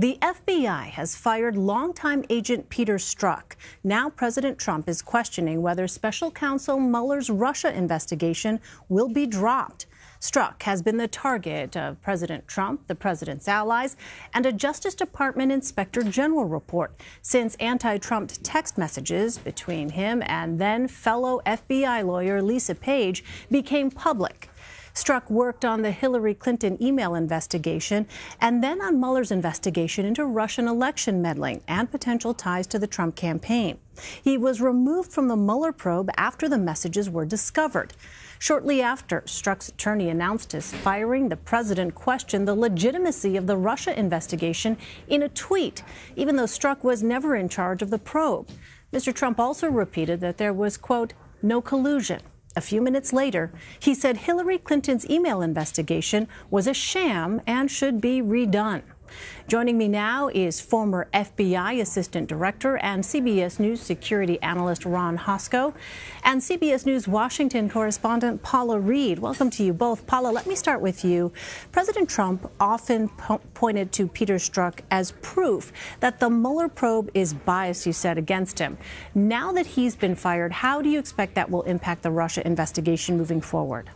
The FBI has fired longtime agent Peter Strzok. Now President Trump is questioning whether special counsel Mueller's Russia investigation will be dropped. Strzok has been the target of President Trump, the president's allies, and a Justice Department Inspector General report since anti-Trump text messages between him and then fellow FBI lawyer Lisa Page became public. Strzok worked on the Hillary Clinton email investigation and then on Mueller's investigation into Russian election meddling and potential ties to the Trump campaign. He was removed from the Mueller probe after the messages were discovered. Shortly after, Strzok's attorney announced his firing, the president questioned the legitimacy of the Russia investigation in a tweet, even though Strzok was never in charge of the probe. Mr. Trump also repeated that there was, quote, no collusion. A few minutes later, he said Hillary Clinton's email investigation was a sham and should be redone. Joining me now is former FBI Assistant Director and CBS News security analyst Ron Hosko and CBS News Washington correspondent Paula Reid. Welcome to you both. Paula, let me start with you. President Trump often pointed to Peter Strzok as proof that the Mueller probe is biased, you said, against him. Now that he's been fired, how do you expect that will impact the Russia investigation moving forward?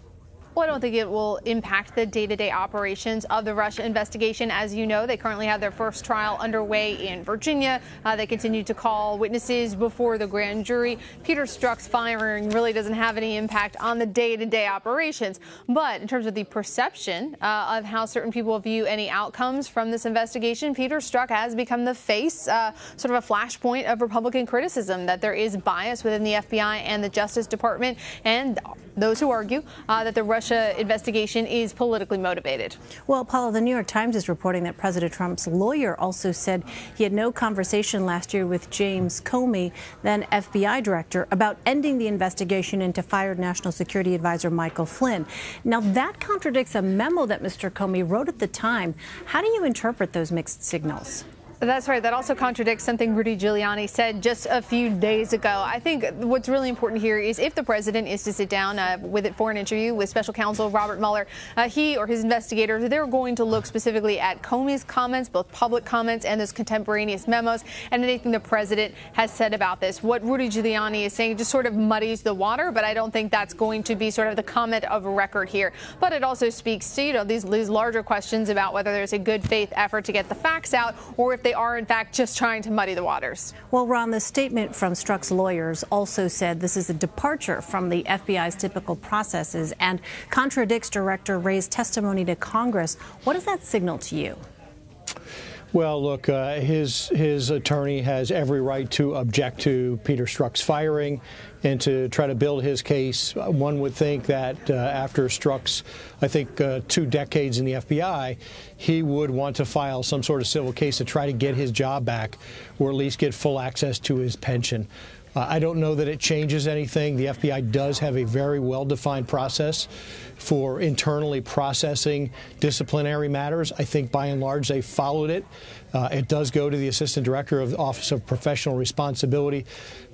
Well, I don't think it will impact the day-to-day operations of the Russia investigation. As you know, they currently have their first trial underway in Virginia. They continue to call witnesses before the grand jury. Peter Strzok's firing really doesn't have any impact on the day-to-day operations. But in terms of the perception of how certain people view any outcomes from this investigation, Peter Strzok has become the face, sort of a flashpoint of Republican criticism that there is bias within the FBI and the Justice Department, and those who argue that the Russia investigation is politically motivated. Well, Paula, the New York Times is reporting that President Trump's lawyer also said he had no conversation last year with James Comey, then FBI director, about ending the investigation into fired National Security Advisor Michael Flynn. Now, that contradicts a memo that Mr. Comey wrote at the time. How do you interpret those mixed signals? That's right. That also contradicts something Rudy Giuliani said just a few days ago. I think what's really important here is if the president is to sit down for an interview with special counsel Robert Mueller, he or his investigators, they're going to look specifically at Comey's comments, both public comments and those contemporaneous memos, and anything the president has said about this. What Rudy Giuliani is saying just sort of muddies the water, but I don't think that's going to be sort of the comment of record here. But it also speaks to, these larger questions about whether there's a good faith effort to get the facts out, or if they are, in fact, just trying to muddy the waters. Well, Ron, the statement from Strzok's lawyers also said this is a departure from the FBI's typical processes and contradicts Director Wray's testimony to Congress. What does that signal to you? Well, look, his attorney has every right to object to Peter Strzok's firing and to try to build his case. One would think that after Strzok's, I think, 2 decades in the FBI, he would want to file some sort of civil case to try to get his job back or at least get full access to his pension. I don't know that it changes anything. The FBI does have a very well-defined process for internally processing disciplinary matters. I think by and large they followed it. It does go to the Assistant Director of the Office of Professional Responsibility.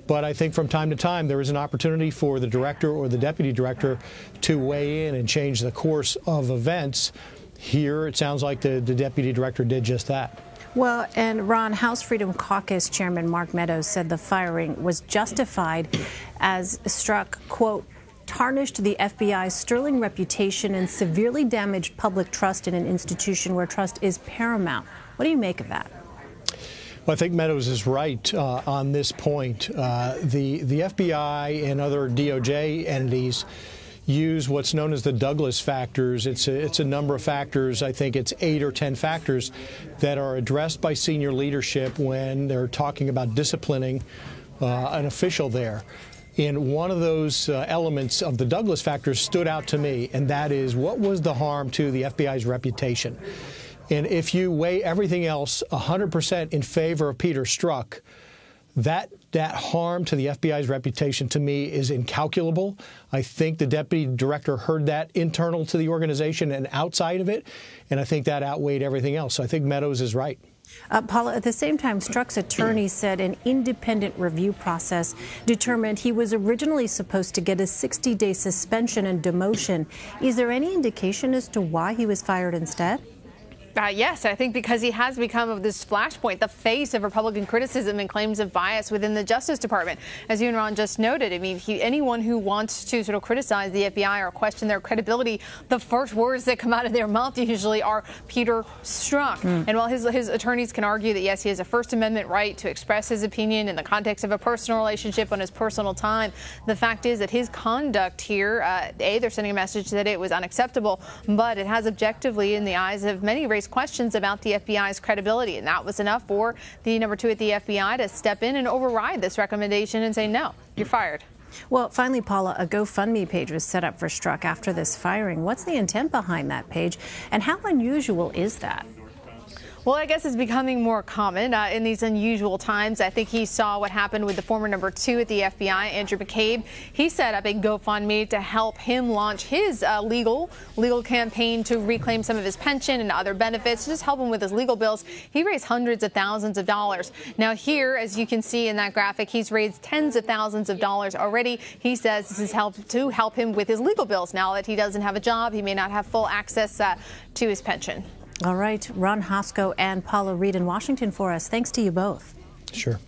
But I think from time to time there is an opportunity for the director or the deputy director to weigh in and change the course of events. Here it sounds like the deputy director did just that. Well, and Ron, House Freedom Caucus Chairman Mark Meadows said the firing was justified as Strzok, quote, tarnished the FBI's sterling reputation and severely damaged public trust in an institution where trust is paramount. What do you make of that? Well, I think Meadows is right on this point. The FBI and other DOJ entities use what's known as the Douglas factors. It's a number of factors. I think it's 8 or 10 factors that are addressed by senior leadership when they're talking about disciplining an official there. And one of those elements of the Douglas factors stood out to me, and that is what was the harm to the FBI's reputation. And if you weigh everything else 100% in favor of Peter Strzok, that harm to the FBI's reputation, to me, is incalculable. I think the deputy director heard that internal to the organization and outside of it, and I think that outweighed everything else. So I think Meadows is right. Paula, at the same time, Strzok's attorney said an independent review process determined he was originally supposed to get a 60-day suspension and demotion. Is there any indication as to why he was fired instead? Yes, I think because he has become this flashpoint, the face of Republican criticism and claims of bias within the Justice Department. As you and Ron just noted, I mean, anyone who wants to sort of criticize the FBI or question their credibility, the first words that come out of their mouth usually are Peter Strzok. And while his attorneys can argue that, yes, he has a First Amendment right to express his opinion in the context of a personal relationship on his personal time, the fact is that his conduct here, they're sending a message that it was unacceptable, but it has objectively, in the eyes of many, raised questions about the FBI's credibility, and that was enough for the number 2 at the FBI to step in and override this recommendation and say, no, you're fired. Well, finally, Paula, a GoFundMe page was set up for Strzok after this firing. What's the intent behind that page, and how unusual is that? Well, I guess it's becoming more common in these unusual times. I think he saw what happened with the former number 2 at the FBI, Andrew McCabe. He set up a GoFundMe to help him launch his legal campaign to reclaim some of his pension and other benefits, just help him with his legal bills. He raised hundreds of thousands of dollars. Now here, as you can see in that graphic, he's raised tens of thousands of dollars already. He says this is to help him with his legal bills. Now that he doesn't have a job, he may not have full access to his pension. All right, Ron Hosko and Paula Reid in Washington for us. Thanks to you both. Sure.